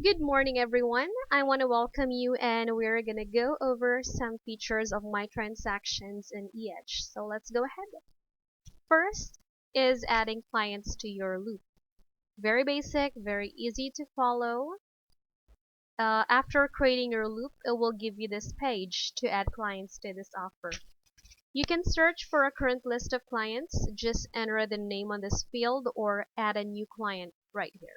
Good morning, everyone. I want to welcome you, and we're going to go over some features of my transactions in EH. So let's go ahead. First is adding clients to your loop. Very basic, very easy to follow. After creating your loop, it will give you this page to add clients to this offer. You can search for a current list of clients, just enter the name on this field, or add a new client right here.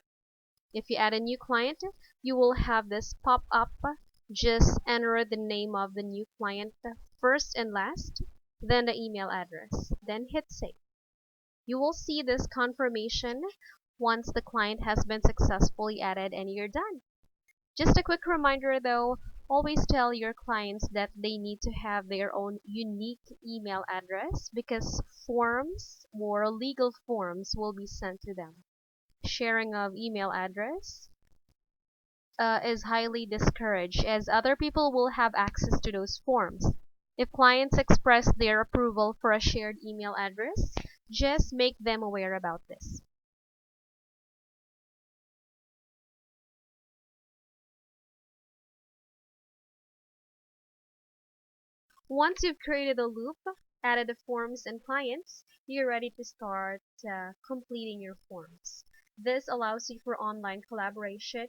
If you add a new client, you will have this pop up. Just enter the name of the new client first and last, then the email address, then hit save. You will see this confirmation once the client has been successfully added and you're done. Just a quick reminder though, always tell your clients that they need to have their own unique email address because forms or legal forms will be sent to them. Sharing of email address is highly discouraged as other people will have access to those forms. If clients express their approval for a shared email address, just make them aware about this. Once you've created a loop, added the forms and clients, you're ready to start completing your forms. This allows you for online collaboration,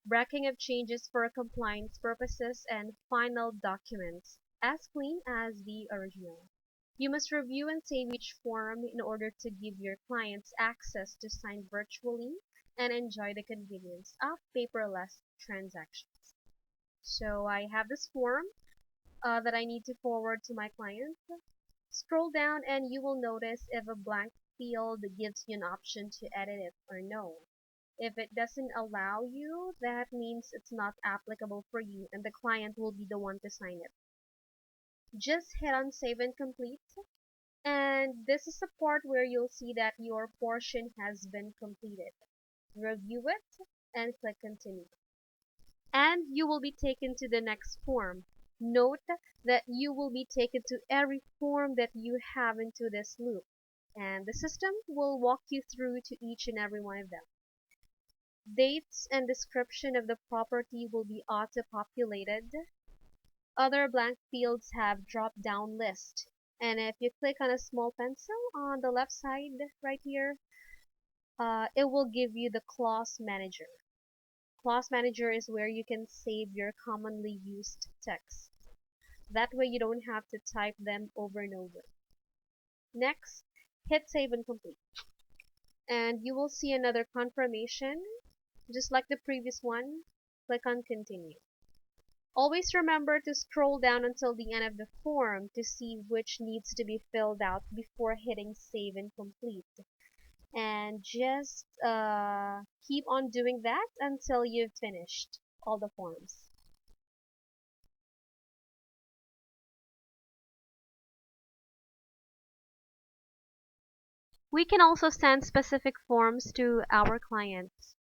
bracking of changes for compliance purposes, and final documents as clean as the original. You must review and save each form in order to give your clients access to sign virtually and enjoy the convenience of paperless transactions. So I have this form that I need to forward to my client. Scroll down and you will notice if a blank field gives you an option to edit it or no. If it doesn't allow you, that means it's not applicable for you and the client will be the one to sign it. Just hit on save and complete. And this is the part where you'll see that your portion has been completed. Review it and click continue. And you will be taken to the next form. Note that you will be taken to every form that you have into this loop. And the system will walk you through to each and every one of them. Dates and description of the property will be auto-populated. Other blank fields have drop-down list. And if you click on a small pencil on the left side right here, it will give you the clause manager. Clause manager is where you can save your commonly used text. That way you don't have to type them over and over. Next, hit save and complete. And you will see another confirmation. Just like the previous one, click on continue. Always remember to scroll down until the end of the form to see which needs to be filled out before hitting save and complete. And just keep on doing that until you've finished all the forms. We can also send specific forms to our clients.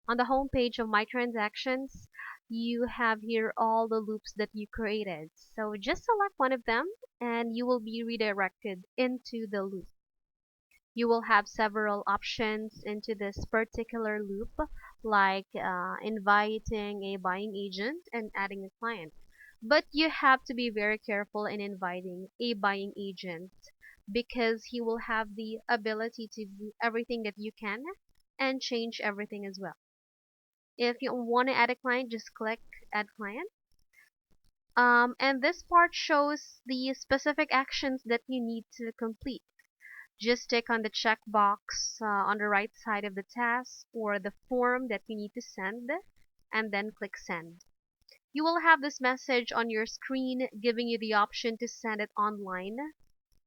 On the home page of My Transactions, you have here all the loops that you created. So just select one of them and you will be redirected into the loop. You will have several options into this particular loop, like inviting a buying agent and adding a client. But you have to be very careful in inviting a buying agent because he will have the ability to do everything that you can and change everything as well. If you want to add a client, just click add client. And this part shows the specific actions that you need to complete. Just click on the checkbox on the right side of the task or the form that you need to send and then click send. You will have this message on your screen giving you the option to send it online,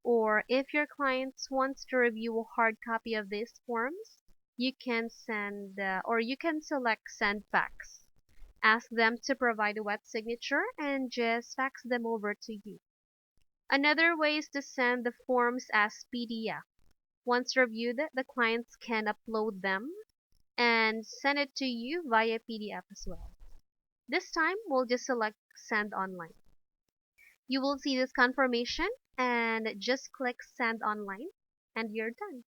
or if your clients wants to review a hard copy of these forms, you can send or you can select send fax. Ask them to provide a wet signature and just fax them over to you. Another way is to send the forms as PDF. Once reviewed, the clients can upload them and send it to you via PDF as well. This time, we'll just select Send Online. You will see this confirmation and just click Send Online and you're done.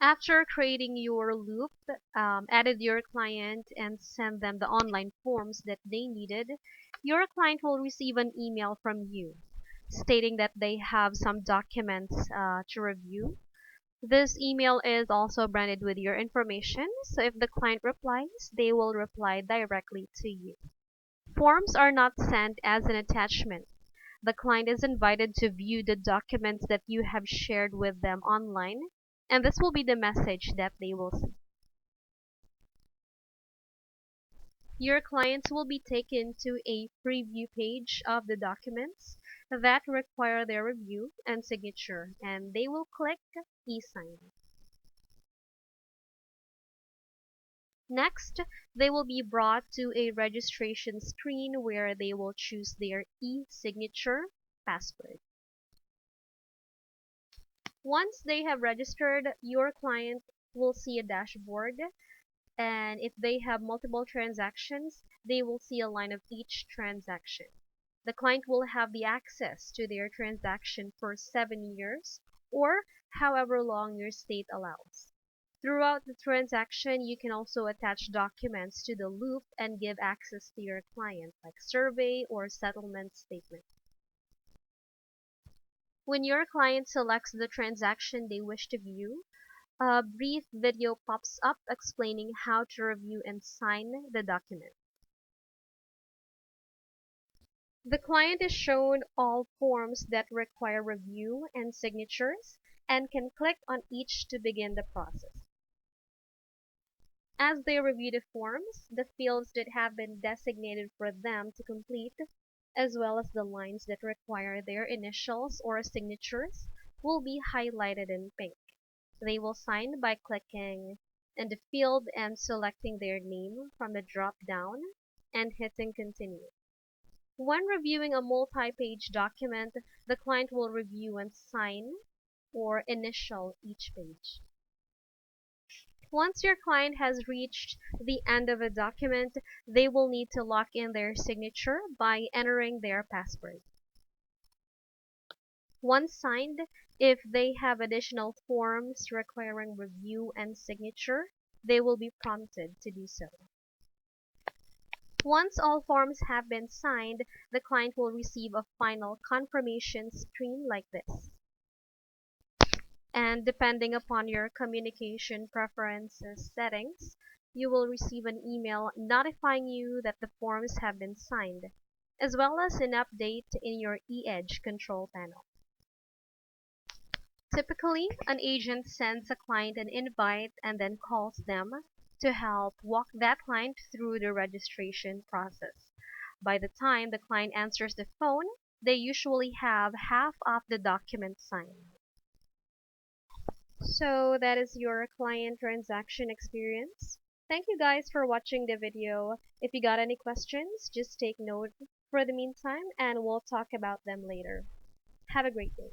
After creating your loop, added your client and send them the online forms that they needed, your client will receive an email from you stating that they have some documents to review. This email is also branded with your information, so if the client replies, they will reply directly to you. Forms are not sent as an attachment. The client is invited to view the documents that you have shared with them online, and this will be the message that they will see. Your clients will be taken to a preview page of the documents that require their review and signature, and they will click e-sign. Next, they will be brought to a registration screen where they will choose their e-signature password. Once they have registered, your client will see a dashboard, and if they have multiple transactions, they will see a line of each transaction. The client will have the access to their transaction for 7 years or however long your state allows. Throughout the transaction, you can also attach documents to the loop and give access to your client, like survey or settlement statement. When your client selects the transaction they wish to view, a brief video pops up explaining how to review and sign the document. The client is shown all forms that require review and signatures and can click on each to begin the process. As they review the forms, the fields that have been designated for them to complete, as well as the lines that require their initials or signatures, will be highlighted in pink. They will sign by clicking in the field and selecting their name from the drop-down and hitting continue. When reviewing a multi-page document, the client will review and sign or initial each page. Once your client has reached the end of a document, they will need to lock in their signature by entering their password. Once signed, if they have additional forms requiring review and signature, they will be prompted to do so. Once all forms have been signed, the client will receive a final confirmation screen like this. And depending upon your communication preferences settings, you will receive an email notifying you that the forms have been signed, as well as an update in your eEdge control panel. Typically, an agent sends a client an invite and then calls them to help walk that client through the registration process. By the time the client answers the phone, they usually have half of the documents signed. So that is your client transaction experience. Thank you guys for watching the video. If you got any questions, just take note for the meantime and we'll talk about them later. Have a great day.